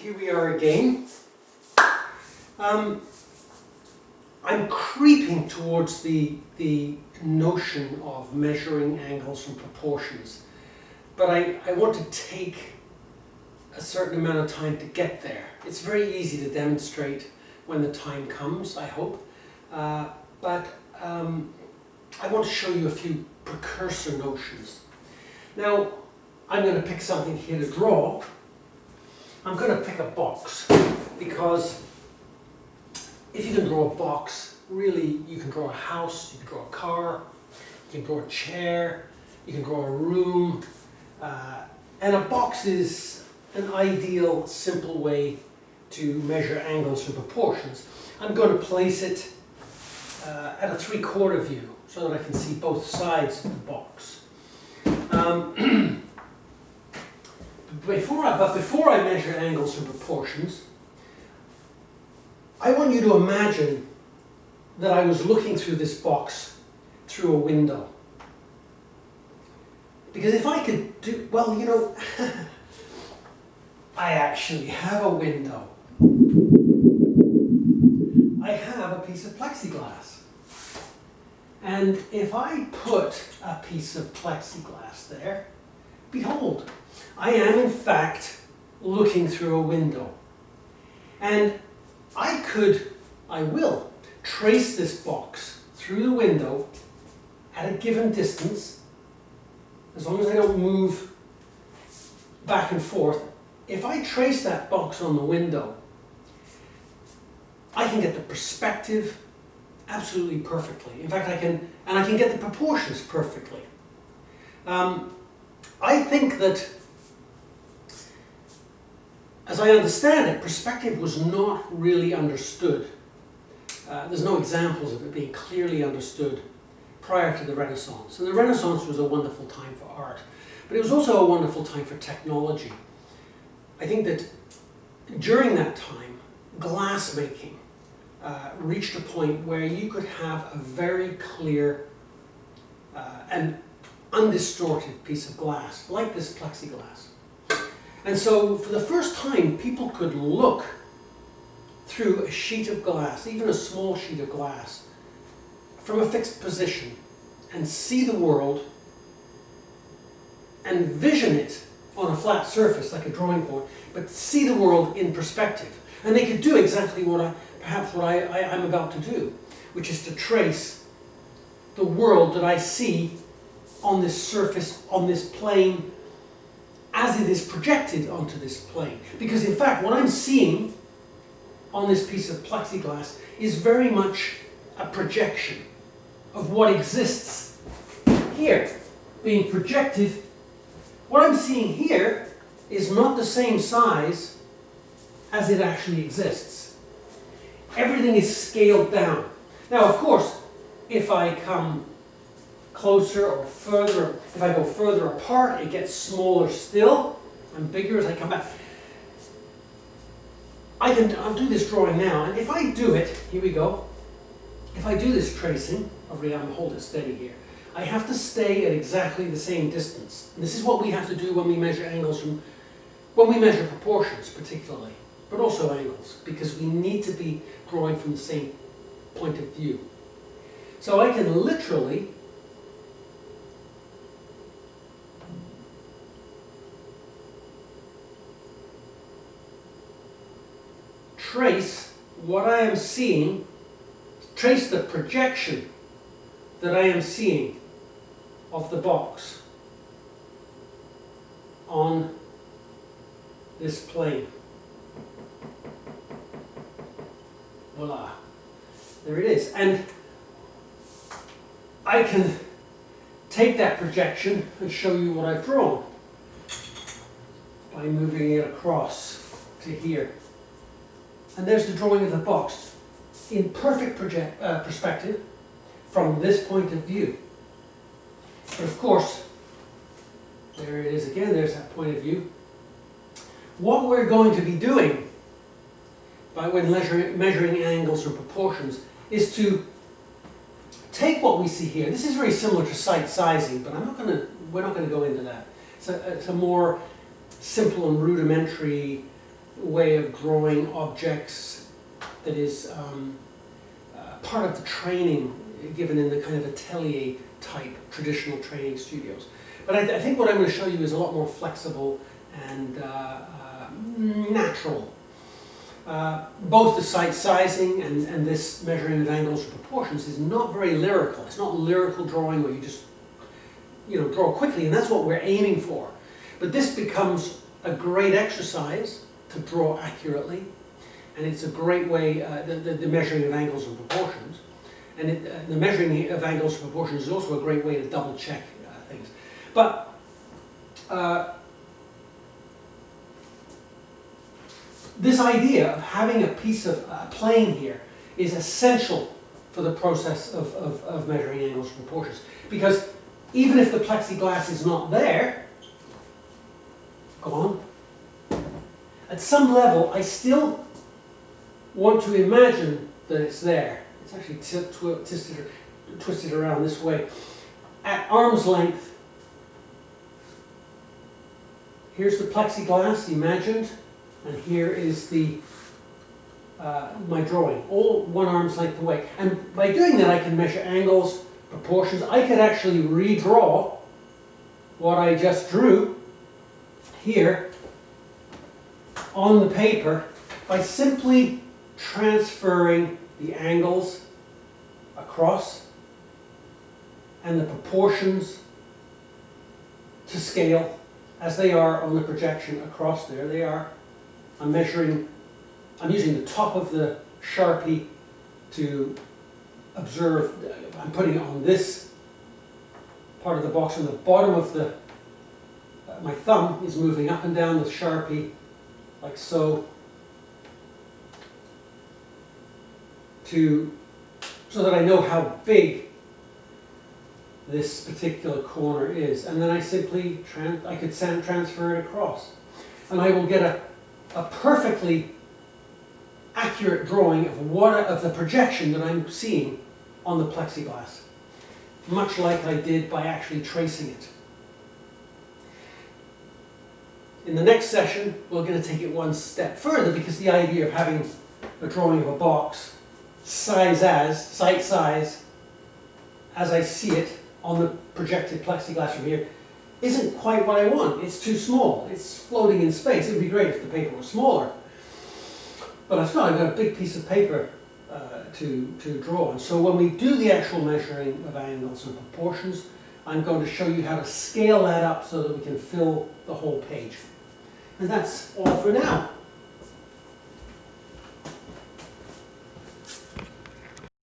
here we are again. I'm creeping towards the notion of measuring angles and proportions, but I want to take a certain amount of time to get there. It's very easy to demonstrate when the time comes, I hope, but I want to show you a few precursor notions. Now, I'm going to pick something here to draw. I'm going to pick a box, because if you can draw a box, really you can draw a house, you can draw a car, you can draw a chair, you can draw a room, and a box is an ideal, simple way to measure angles and proportions. I'm going to place it at a 3/4 view so that I can see both sides of the box. Before I measure angles and proportions, I want you to imagine that I was looking through this box through a window. Because if I could do, well, you know, I actually have a window. I have a piece of plexiglass. And if I put a piece of plexiglass there, behold, I am in fact looking through a window. And I will trace this box through the window at a given distance, as long as I don't move back and forth. If I trace that box on the window, I can get the perspective absolutely perfectly. In fact, I can get the proportions perfectly. I think that, as I understand it, perspective was not really understood. There's no examples of it being clearly understood prior to the Renaissance. And the Renaissance was a wonderful time for art, but it was also a wonderful time for technology. I think that during that time, glassmaking reached a point where you could have a very clear and undistorted piece of glass, like this plexiglass. And so, for the first time, people could look through a sheet of glass, even a small sheet of glass, from a fixed position, and see the world and vision it on a flat surface, like a drawing board, but see the world in perspective. And they could do exactly what I'm about to do, which is to trace the world that I see on this surface, on this plane, as it is projected onto this plane. Because in fact, what I'm seeing on this piece of plexiglass is very much a projection of what exists here, being projected. What I'm seeing here is not the same size as it actually exists. Everything is scaled down. Now, of course, if I come closer or further, if I go further apart, it gets smaller still and bigger as I come back. I'll do this drawing now, and if I do it, here we go. If I do this tracing, I'm going to hold it steady here. I have to stay at exactly the same distance. And this is what we have to do when we measure angles when we measure proportions particularly, but also angles, because we need to be drawing from the same point of view. So I can literally trace what I am seeing, trace the projection that I am seeing of the box on this plane. Voila. There it is. And I can take that projection and show you what I've drawn by moving it across to here. And there's the drawing of the box in perfect perspective from this point of view. But of course, there it is again, there's that point of view. What we're going to be doing when measuring angles or proportions is to take what we see here. This is very similar to sight sizing, but we're not going to go into that. It's a more simple and rudimentary way of drawing objects that is part of the training given in the kind of atelier type traditional training studios. But I think what I'm going to show you is a lot more flexible and natural. Both the sight sizing and this measuring of angles and proportions is not very lyrical. It's not lyrical drawing where you just draw quickly, and that's what we're aiming for. But this becomes a great exercise to draw accurately, and it's a great way, the measuring of angles and proportions. And the measuring of angles and proportions is also a great way to double check things. But this idea of having a piece of plane here is essential for the process of measuring angles and proportions. Because even if the plexiglass is not there, go on, at some level I still want to imagine that it's there. It's actually twisted around this way. At arm's length, here's the plexiglass imagined, and here is the my drawing, all 1 arm's length away. And by doing that I can measure angles, proportions. I could actually redraw what I just drew here on the paper by simply transferring the angles across and the proportions to scale as they are on the projection across. There they are. I'm using the top of the Sharpie to observe. I'm putting it on this part of the box, and the bottom of the my thumb is moving up and down the Sharpie like so, so that I know how big this particular corner is, and then I simply transfer it across, and I will get a perfectly accurate drawing of the projection that I'm seeing on the plexiglass, much like I did by actually tracing it. In the next session, we're going to take it one step further, because the idea of having a drawing of a box sight size, as I see it on the projected plexiglass from here, isn't quite what I want. It's too small. It's floating in space. It would be great if the paper was smaller. But I've got a big piece of paper to draw on. So when we do the actual measuring of angles and proportions, I'm going to show you how to scale that up so that we can fill the whole page. And that's all for now.